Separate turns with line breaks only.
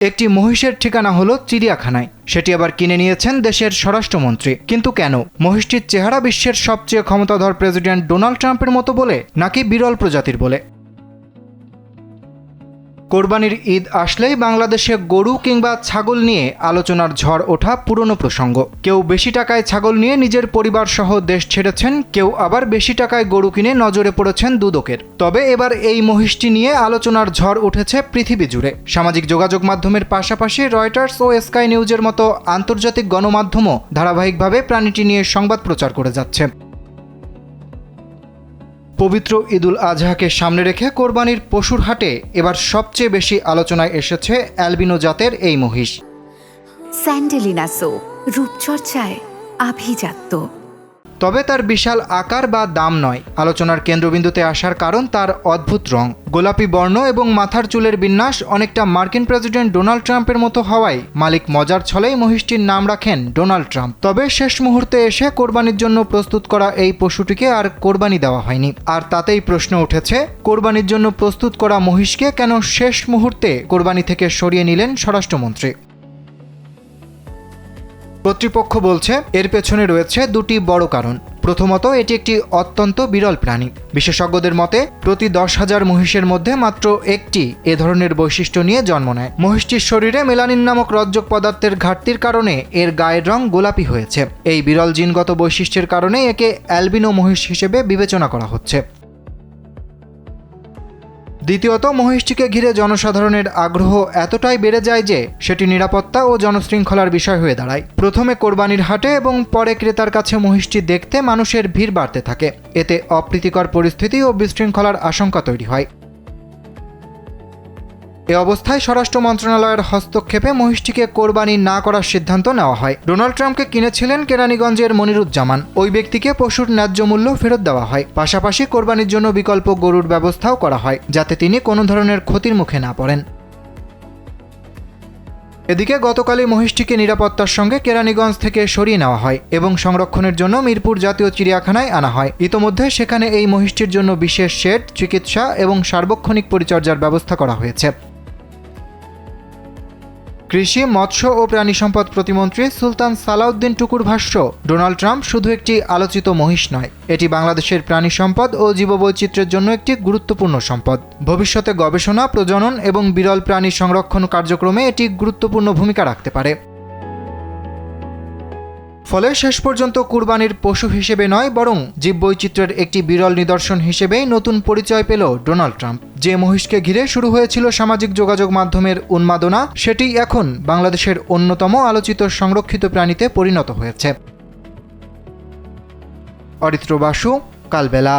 একটি মহিষের ঠিকানা হলো চিড়িয়াখানায়, সেটি আবার কিনে নিয়েছেন দেশের স্বরাষ্ট্রমন্ত্রী। কিন্তু কেন? মহিষটির চেহারা বিশ্বের সবচেয়ে ক্ষমতাধর প্রেসিডেন্ট ডোনাল্ড ট্রাম্পের মতো বলে, নাকি বিরল প্রজাতির বলে? কোরবানির ঈদ আসলেই বাংলাদেশে গরু কিংবা ছাগল নিয়ে আলোচনার ঝড় ওঠা পুরনো প্রসঙ্গ। কেউ বেশি টাকায় ছাগল নিয়ে নিজের পরিবার সহ দেশ ছেড়েছেন, কেউ আবার বেশি টাকায় গরু কিনে নজরে পড়েছেন দুদকের। তবে এবার এই মহিষটি নিয়ে আলোচনার ঝড় উঠেছে পৃথিবী জুড়ে। সামাজিক যোগাযোগ মাধ্যমের পাশাপাশি রয়টার্স ও স্কাই নিউজের মতো আন্তর্জাতিক গণমাধ্যমও ধারাবাহিকভাবে প্রাণীটি নিয়ে সংবাদ প্রচার করে যাচ্ছে। পবিত্র ঈদুল আজহাকে সামনে রেখে কোরবানির পশুর হাটে এবার সবচেয়ে বেশি আলোচনায় এসেছে অ্যালবিনো জাতের এই মহিষ।
স্যান্ডেলিনা সো, রূপচর্চায় আভিজাত্য।
তবে তার বিশাল আকার বা দাম নয়, আলোচনার কেন্দ্রবিন্দুতে আসার কারণ তার অদ্ভুত রং। গোলাপি বর্ণ এবং মাথার চুলের বিন্যাস অনেকটা মার্কিন প্রেসিডেন্ট ডোনাল্ড ট্রাম্পের মতো হওয়ায় মালিক মজার ছলেই মহিষটির নাম রাখেন ডোনাল্ড ট্রাম্প। তবে শেষ মুহূর্তে এসে কোরবানির জন্য প্রস্তুত করা এই পশুটিকে আর কোরবানি দেওয়া হয়নি। আর তাতেই প্রশ্ন উঠেছে, কোরবানির জন্য প্রস্তুত করা মহিষকে কেন শেষ মুহূর্তে কোরবানি থেকে সরিয়ে নিলেন স্বরাষ্ট্রমন্ত্রী? কর্তৃপক্ষ বলছে এর পেছনে রয়েছে দুটি বড় কারণ। প্রথমত, এটি একটি অত্যন্ত বিরল প্রাণী। বিশেষজ্ঞদের মতে প্রতি 10,000 মহিষের মধ্যে মাত্র একটি এ ধরনের বৈশিষ্ট্য নিয়ে জন্ম নেয়। মহিষটির শরীরে মেলানিন নামক রজ্জক পদার্থের ঘাটতির কারণে এর গায়ের রং গোলাপি হয়েছে। এই বিরল জিনগত বৈশিষ্ট্যের কারণে একে অ্যালবিনো মহিষ হিসেবে বিবেচনা করা হচ্ছে। দ্বিতীয়ত, মহিষটিকে ঘিরে জনসাধারণের আগ্রহ এতটাই বেড়ে যায় যে সেটি নিরাপত্তা ও জনশৃঙ্খলার বিষয় হয়ে দাঁড়ায়। প্রথমে কোরবানির হাটে এবং পরে ক্রেতার কাছে মহিষটি দেখতে মানুষের ভিড় বাড়তে থাকে। এতে অপ্রীতিকর পরিস্থিতি ও বিশৃঙ্খলার আশঙ্কা তৈরি হয়। এ অবস্থায় স্বরাষ্ট্র মন্ত্রণালয়ের হস্তক্ষেপে মহিষটিকে কোরবানি না করার সিদ্ধান্ত নেওয়া হয়। ডোনাল্ড ট্রাম্পকে কিনেছিলেন কেরানীগঞ্জের মনিরুজ্জামান। ওই ব্যক্তিকে পশুর ন্যায্য মূল্য ফেরত দেওয়া হয়। পাশাপাশি কোরবানির জন্য বিকল্প গরুর ব্যবস্থাও করা হয়, যাতে তিনি কোনো ধরনের ক্ষতির মুখে না পড়েন। এদিকে গতকালই মহিষটিকে নিরাপত্তার সঙ্গে কেরানীগঞ্জ থেকে সরিয়ে নেওয়া হয় এবং সংরক্ষণের জন্য মিরপুর জাতীয় চিড়িয়াখানায় আনা হয়। ইতোমধ্যে সেখানে এই মহিষটির জন্য বিশেষ শেড, চিকিৎসা এবং সার্বক্ষণিক পরিচর্যার ব্যবস্থা করা হয়েছে। কৃষি, মৎস্য ও প্রাণী সম্পদ প্রতিমন্ত্রী সুলতান সালাউদ্দিন টুকুর ভাষ্য, ডোনাল্ড ট্রাম্প শুধু একটি আলোচিত মহিষ নয়, এটি বাংলাদেশের প্রাণী সম্পদ ও জীববৈচিত্র্যের জন্য একটি গুরুত্বপূর্ণ সম্পদ। ভবিষ্যতে গবেষণা, প্রজনন এবং বিরল প্রাণী সংরক্ষণ কার্যক্রমে এটি গুরুত্বপূর্ণ ভূমিকা রাখতে পারে। ফলে শেষ পর্যন্ত কুরবানির পশু হিসেবে নয়, বরং জীববৈচিত্র্যের একটি বিরল নিদর্শন হিসেবেই নতুন পরিচয় পেল ডোনাল্ড ট্রাম্প। যে মহিষকে ঘিরে শুরু হয়েছিল সামাজিক যোগাযোগ মাধ্যমের উন্মাদনা, সেটি এখন বাংলাদেশের অন্যতম আলোচিত সংরক্ষিত প্রাণীতে পরিণত হয়েছে। অরিত্র বাসু, কালবেলা।